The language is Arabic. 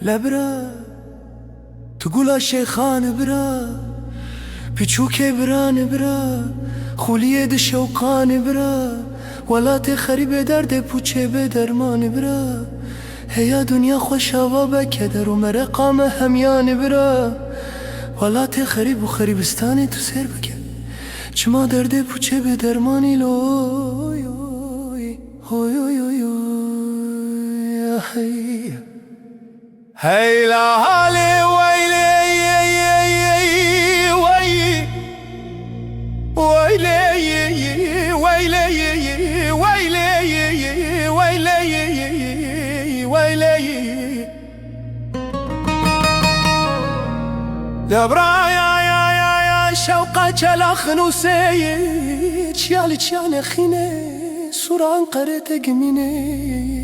لبرا تقول شيخان برا بيچوك بران برا خولیه ده شوقان برا ولات خریب درد پوچه به درمان برا هيا دنیا خوشاوا بکدر و مرقام همیان برا ولات خریب و خریبستانی تو سر بکه چما درد پوچه به درمانی لوی هوی هی لا حالی ویلی لبرا يا شوقا جلا خنوسي تشيالي تشياني خيني سوران قريت قميني